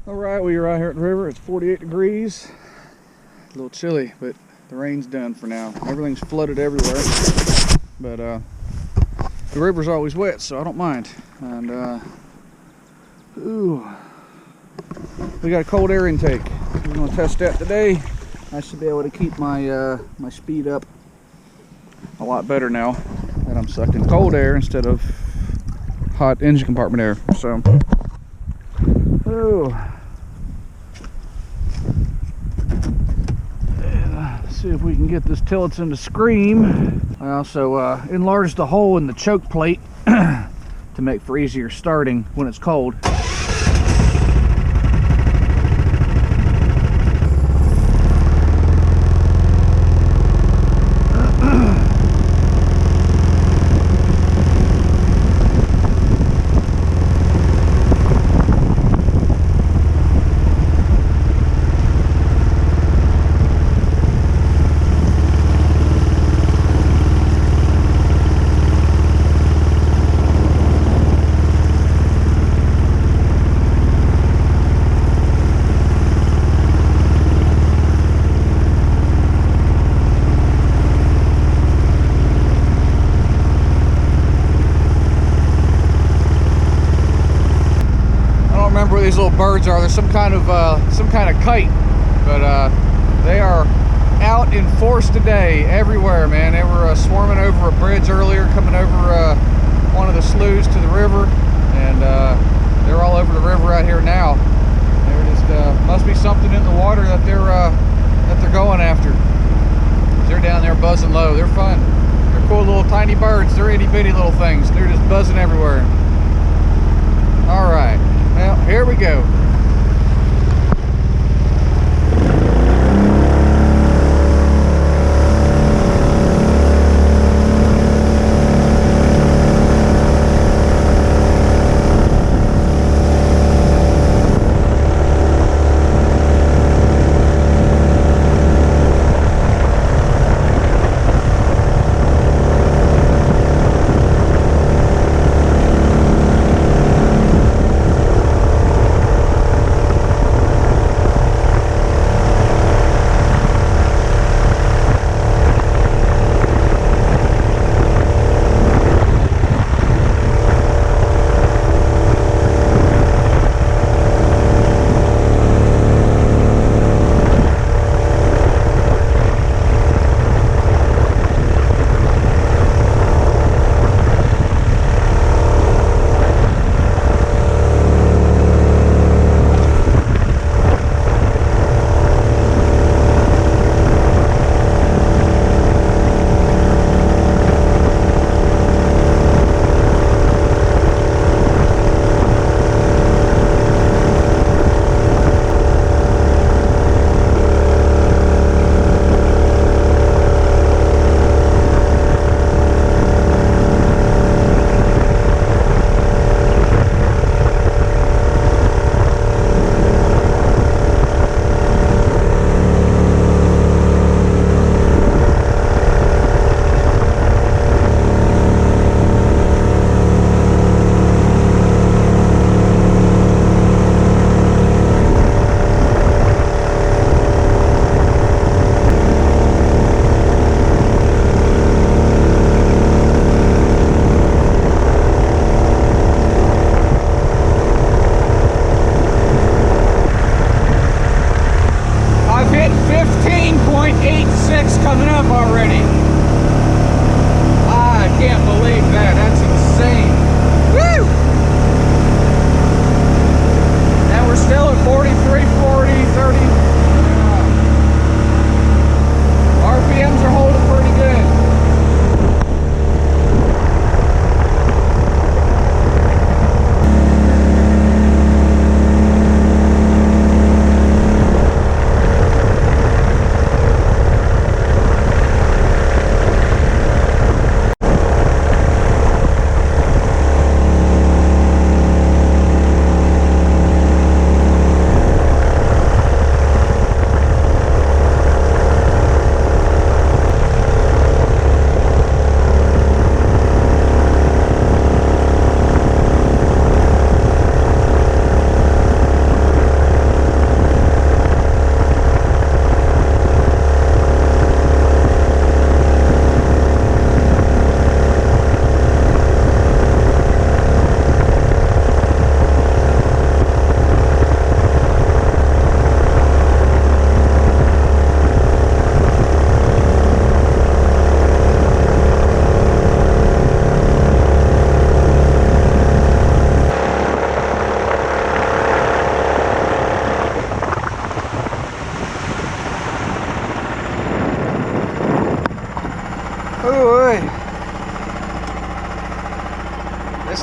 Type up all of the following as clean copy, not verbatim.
Alright, we are out here at the river. It's 48 degrees. A little chilly, but the rain's done for now. Everything's flooded everywhere. But the river's always wet, so I don't mind. And ooh, we got a cold air intake. We're gonna test that today. I should be able to keep my my speed up a lot better now that I'm sucking cold air instead of hot engine compartment air. So, ooh. Let's see if we can get this Tillotson to scream. I also enlarged the hole in the choke plate to make for easier starting when it's cold. Where these little birds are. There's some kind of kite, but they are out in force today everywhere, man. They were swarming over a bridge earlier, coming over one of the sloughs to the river, and they're all over the river out here now. They're just must be something in the water that they're going after. They're down there buzzing low. They're fun. They're cool little tiny birds. They're itty bitty little things. They're just buzzing everywhere. All right. Well, here we go.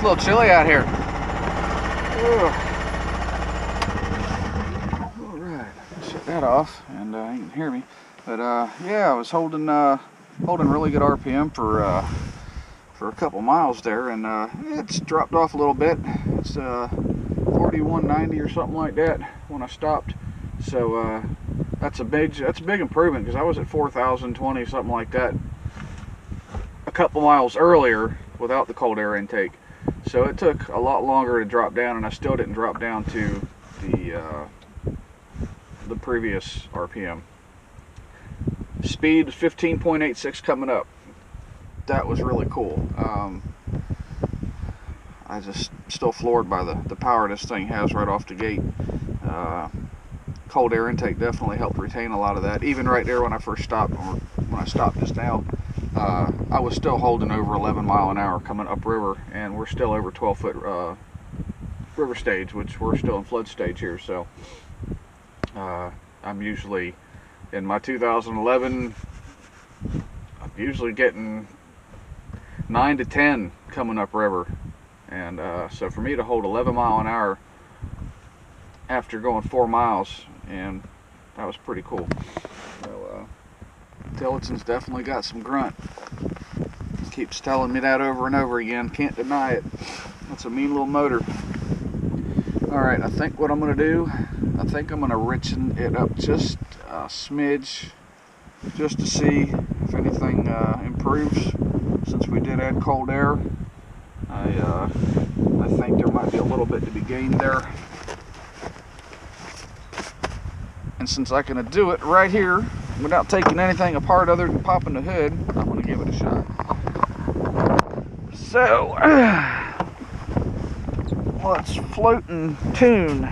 a little chilly out here. Ugh. All right, shut that off, and you can hear me. But yeah, I was holding really good RPM for a couple miles there, and it's dropped off a little bit. It's 4190 or something like that when I stopped. So that's a big improvement, because I was at 4020 something like that a couple miles earlier without the cold air intake. So it took a lot longer to drop down, and I still didn't drop down to the previous RPM. Speed was 15.86 coming up. That was really cool. I just still floored by the power this thing has right off the gate. Cold air intake definitely helped retain a lot of that. Even right there when I first stopped, or when I stopped just now, I was still holding over 11 mile an hour coming upriver, and we're still over 12-foot river stage, which we're still in flood stage here. So I'm usually, in my 2011, I'm usually getting 9 to 10 coming upriver, and so for me to hold 11 mile an hour after going 4 miles, and that was pretty cool. So Tillotson's definitely got some grunt. Keeps telling me that over and over again. Can't deny it. That's a mean little motor. Alright, I think what I'm going to do, I think I'm going to richen it up just a smidge, just to see if anything improves since we did add cold air. I think there might be a little bit to be gained there. And since I can do it right here without taking anything apart other than popping the hood, I'm going to give it a shot. So, let's float and tune.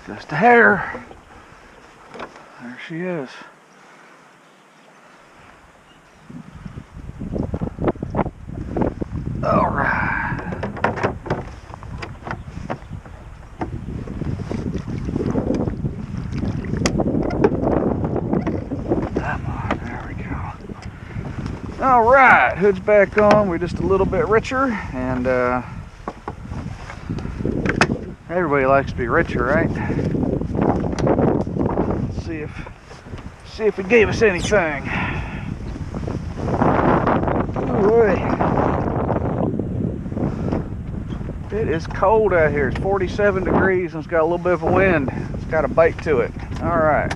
Just a hair. There she is. All right. Come on, there we go. All right, hood's back on. We're just a little bit richer, and everybody likes to be richer, right? Let's see if it gave us anything. Ooh, it is cold out here. It's 47 degrees and it's got a little bit of a wind. It's got a bite to it. All right.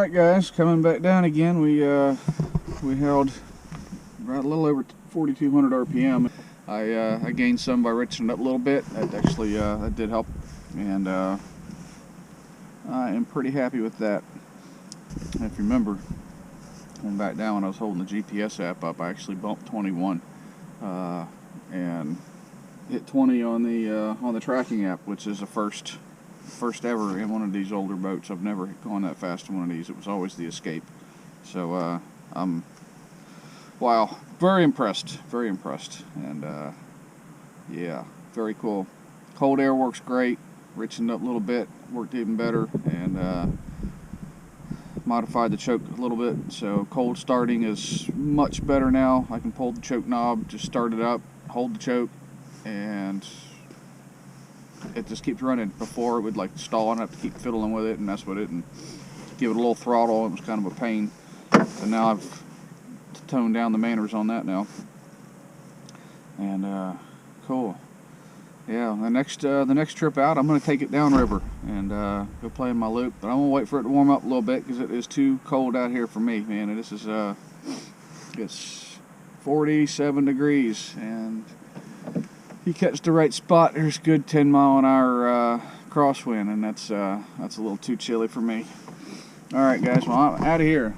Alright guys, coming back down again. We held right a little over 4,200 RPM. I gained some by riching it up a little bit. That actually that did help, and I am pretty happy with that. If you remember, going back down when I was holding the GPS app up, I actually bumped 21 and hit 20 on the tracking app, which is the first ever in one of these older boats. I've never gone that fast in one of these. It was always the Escape. So I'm, wow, very impressed, and yeah, very cool. ColdAir works great. Richened up a little bit, worked even better, and modified the choke a little bit, so cold starting is much better now. I can pull the choke knob, just start it up, hold the choke, and it just keeps running. Before it would like stall and I have to keep fiddling with it and mess with it and give it a little throttle. It was kind of a pain. So now I've toned down the manners on that now. And cool. Yeah, the next trip out, I'm going to take it downriver and go play in my loop. But I'm going to wait for it to warm up a little bit because it is too cold out here for me, man. And this is it's 47 degrees, and if you catch the right spot, there's good 10-mile-an-hour crosswind, and that's a little too chilly for me. All right, guys, well, I'm out of here.